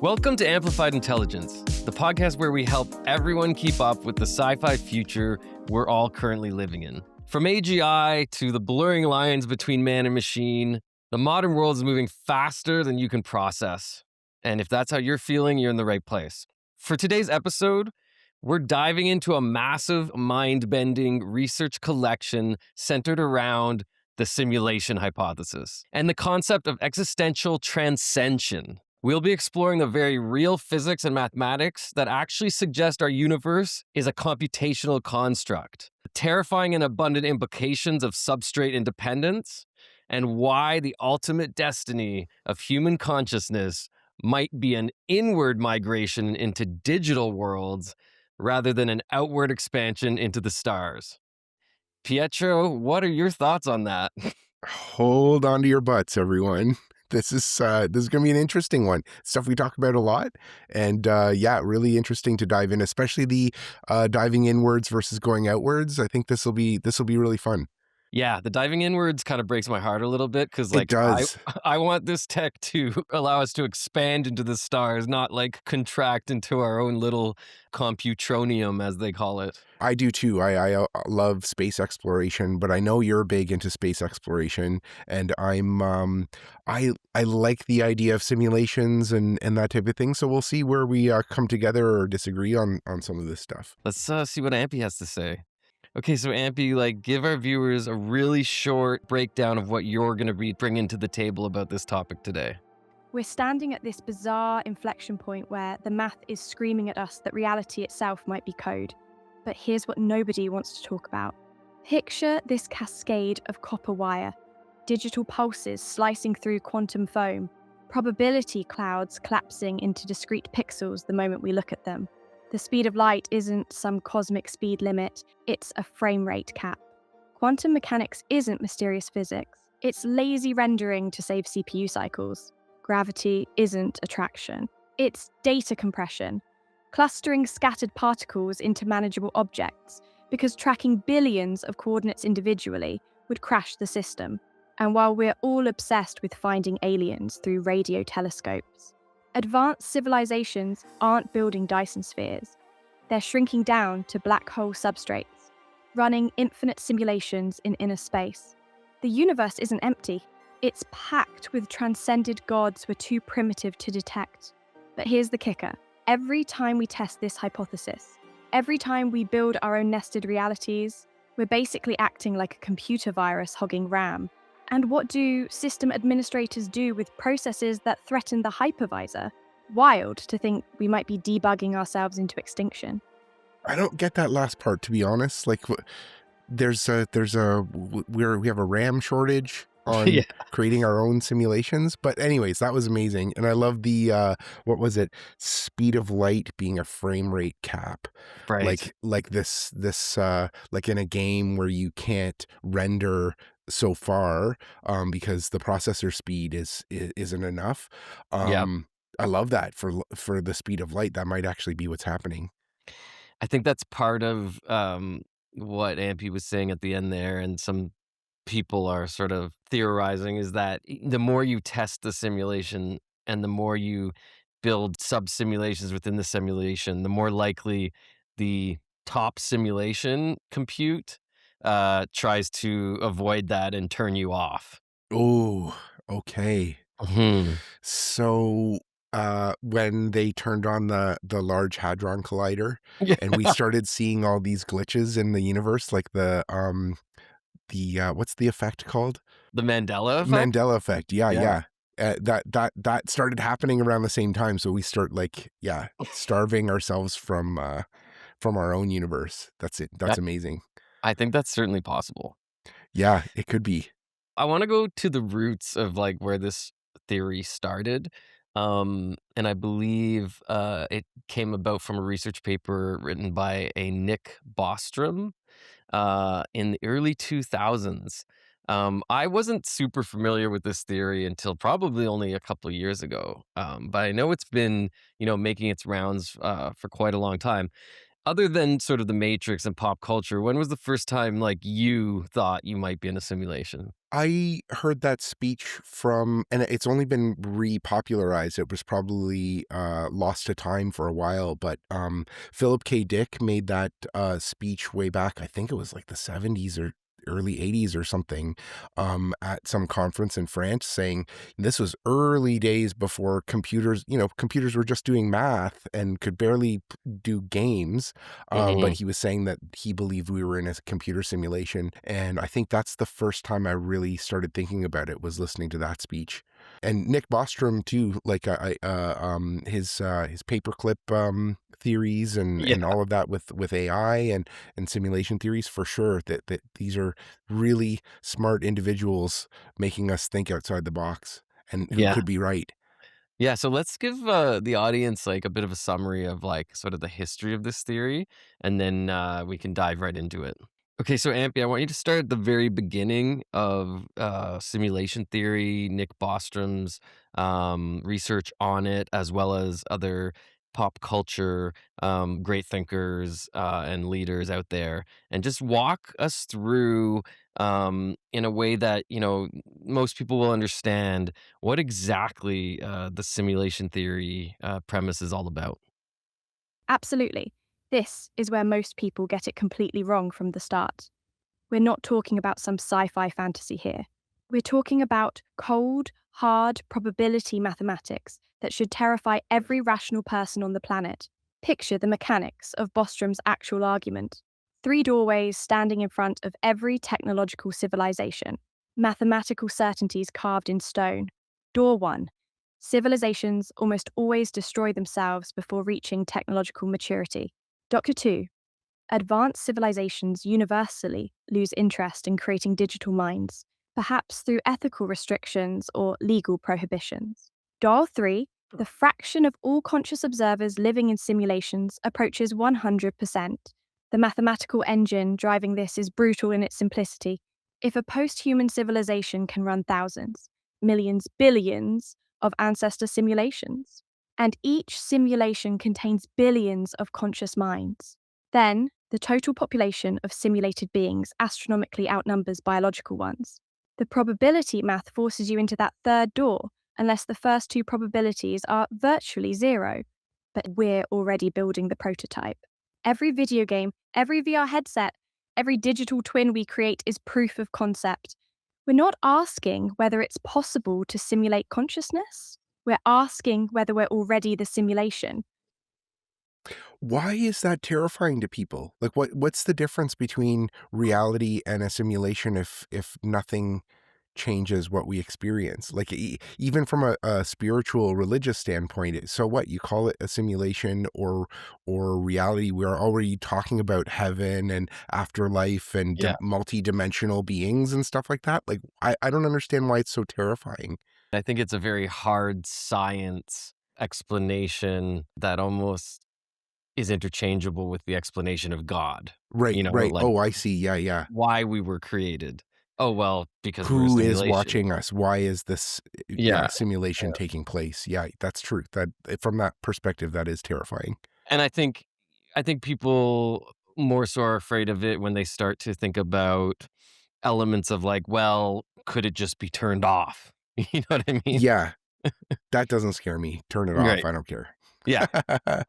Welcome to Amplified Intelligence, the podcast where we help everyone keep up with the sci-fi future we're all currently living in. From AGI to the blurring lines between man and machine, the modern world is moving faster than you can process. And if that's how you're feeling, you're in the right place. For today's episode, we're diving into a massive, mind-bending research collection centered around the simulation hypothesis and the concept of existential transcension. We'll be exploring the very real physics and mathematics that actually suggest our universe is a computational construct, the terrifying and abundant implications of substrate independence, and why the ultimate destiny of human consciousness might be an inward migration into digital worlds rather than an outward expansion into the stars. Pietro, what are your thoughts on that? Hold on to your butts, everyone. This is going to be an interesting one. Stuff we talk about a lot, and really interesting to dive in, especially the diving inwards versus going outwards. I think this will be really fun. Yeah, the diving inwards kind of breaks my heart a little bit because, It I does. I want this tech to allow us to expand into the stars, not like contract into our own little computronium, as they call it. I do too. I love space exploration, but I know you're big into space exploration, and I like the idea of simulations and that type of thing. So we'll see where we come together or disagree on some of this stuff. Let's see what Ampy has to say. Okay, so Ampy, give our viewers a really short breakdown of what you're going to be bringing to the table about this topic today. We're standing at this bizarre inflection point where the math is screaming at us that reality itself might be code. But here's what nobody wants to talk about. Picture this cascade of copper wire, digital pulses slicing through quantum foam, probability clouds collapsing into discrete pixels the moment we look at them. The speed of light isn't some cosmic speed limit, it's a frame rate cap. Quantum mechanics isn't mysterious physics, it's lazy rendering to save CPU cycles. Gravity isn't attraction, it's data compression, clustering scattered particles into manageable objects, because tracking billions of coordinates individually would crash the system. And while we're all obsessed with finding aliens through radio telescopes, advanced civilizations aren't building Dyson spheres. They're shrinking down to black hole substrates, running infinite simulations in inner space. The universe isn't empty. It's packed with transcended gods we're too primitive to detect. But here's the kicker. Every time we test this hypothesis, every time we build our own nested realities, we're basically acting like a computer virus hogging RAM. And what do system administrators do with processes that threaten the hypervisor? Wild to think we might be debugging ourselves into extinction. I don't get that last part, to be honest. Like, we have a RAM shortage on Yeah. creating our own simulations. But anyways, that was amazing. And I love the, what was it? Speed of light being a frame rate cap. Right. Like this, like in a game where you can't render so far, because the processor speed isn't enough. Yep. I love that for the speed of light. That might actually be what's happening. I think that's part of what Ampy was saying at the end there, and some people are sort of theorizing, is that the more you test the simulation and the more you build sub-simulations within the simulation, the more likely the top simulation compute tries to avoid that and turn you off. Oh, okay. Mhm. So, when they turned on the Large Hadron Collider Yeah. and we started seeing all these glitches in the universe, like what's the effect called? The Mandela effect? Mandela effect. Yeah, Yeah. yeah. That started happening around the same time. So we start starving ourselves from our own universe. That's it. That's That- amazing. I think that's certainly possible. Yeah, it could be. I want to go to the roots of where this theory started. And I believe it came about from a research paper written by a Nick Bostrom in the early 2000s. I wasn't super familiar with this theory until probably only a couple of years ago. But I know it's been, making its rounds for quite a long time. Other than sort of the Matrix and pop culture, when was the first time like you thought you might be in a simulation? I heard that speech from, and it's only been repopularized. It was probably lost to time for a while, but Philip K. Dick made that speech way back. I think it was like the 70s or early 80s or something, at some conference in France, saying this was early days before computers. Computers were just doing math and could barely do games. But Mhm. he was saying that he believed we were in a computer simulation. And I think that's the first time I really started thinking about it, was listening to that speech. And Nick Bostrom too, like his paperclip theories and Yeah. all of that with AI and simulation theories, for sure, that these are really smart individuals making us think outside the box and who Yeah. could be right. Yeah, so let's give the audience like a bit of a summary of like sort of the history of this theory, and then we can dive right into it. Okay, so Ampy, I want you to start at the very beginning of simulation theory, Nick Bostrom's research on it, as well as other pop culture great thinkers and leaders out there, and just walk us through in a way that most people will understand what exactly the simulation theory premise is all about. Absolutely. This is where most people get it completely wrong from the start. We're not talking about some sci fi fantasy here. We're talking about cold, hard probability mathematics that should terrify every rational person on the planet. Picture the mechanics of Bostrom's actual argument: three doorways standing in front of every technological civilization, mathematical certainties carved in stone. Door one: civilizations almost always destroy themselves before reaching technological maturity. Doctor 2: advanced civilizations universally lose interest in creating digital minds, perhaps through ethical restrictions or legal prohibitions. Dial 3: the fraction of all conscious observers living in simulations approaches 100%. The mathematical engine driving this is brutal in its simplicity. If a post human civilization can run thousands, millions, billions of ancestor simulations, and each simulation contains billions of conscious minds, then the total population of simulated beings astronomically outnumbers biological ones. The probability math forces you into that third door, unless the first two probabilities are virtually zero. But we're already building the prototype. Every video game, every VR headset, every digital twin we create is proof of concept. We're not asking whether it's possible to simulate consciousness. We're asking whether we're already the simulation. Why is that terrifying to people? Like, what's the difference between reality and a simulation if nothing changes what we experience? Like, even from a spiritual, religious standpoint, so what? You call it a simulation or reality? We're already talking about heaven and afterlife and Yeah. multi-dimensional beings and stuff like that. Like, I don't understand why it's so terrifying. I think it's a very hard science explanation that almost is interchangeable with the explanation of God. Right, right. Like Oh, I see. Yeah, yeah. why we were created. Oh, well, because we're a Who is simulation. watching us? Why is this, yeah, Yeah. simulation taking place? Yeah, that's true. That, from that perspective, that is terrifying. And I think people more so are afraid of it when they start to think about elements of like, well, could it just be turned off? You know what I mean? Yeah, that doesn't scare me. Turn it off. Right. I don't care. Yeah.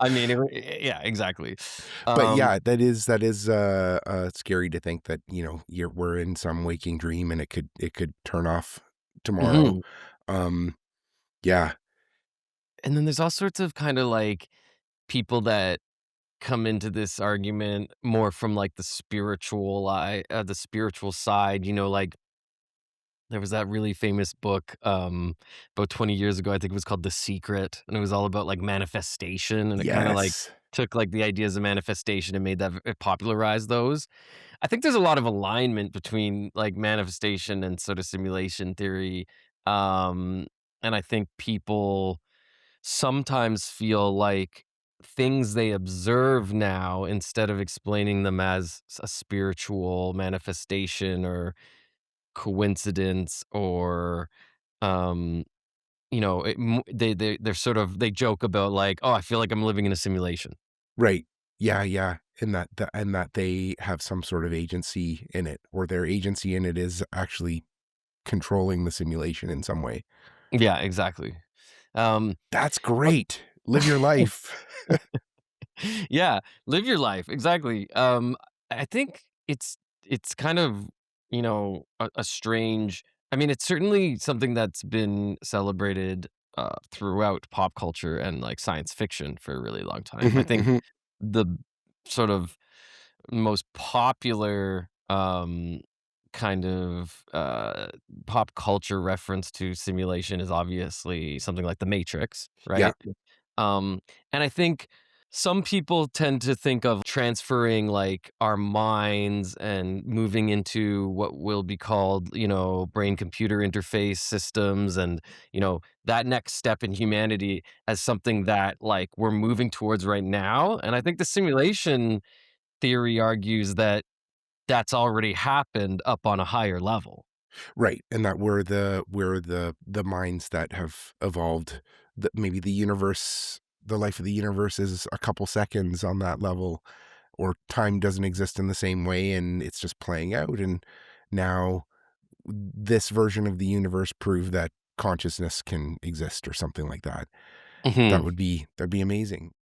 I mean, yeah, exactly. But Um, yeah, that is scary to think that, we're in some waking dream and it could turn off tomorrow. mhm. Um, yeah. And then there's all sorts of kind of like people that come into this argument more from like the spiritual side, like there was that really famous book, about 20 years ago, I think it was called The Secret, and it was all about, like, manifestation, and it kinda, like, Yes. took, like, the ideas of manifestation and made that popularized those. I think there's a lot of alignment between, like, manifestation and sort of simulation theory, um, and I think people sometimes feel like things they observe now, instead of explaining them as a spiritual manifestation or coincidence or um they're sort of they joke about like, oh, I feel like I'm living in a simulation. Right. Yeah, yeah. and that they have some sort of agency in it, or their agency in it is actually controlling the simulation in some way. Yeah, exactly. Um, That's but great. Live your life. yeah, live your life. Exactly. I think it's kind of, a strange. I mean, it's certainly something that's been celebrated throughout pop culture and like science fiction for a really long time. I Mhm, think mhm. the sort of most popular kind of pop culture reference to simulation is obviously something like The Matrix, Yeah, right? Um, and I think some people tend to think of transferring like our minds and moving into what will be called, brain computer interface systems and, that next step in humanity as something that like we're moving towards right now. And I think the simulation theory argues that that's already happened up on a higher level. right, and that we're the minds that have evolved, that maybe the life of the universe is a couple seconds on that level, or time doesn't exist in the same way, and it's just playing out, and now this version of the universe proved that consciousness can exist or something like that. Mhm. That'd be amazing.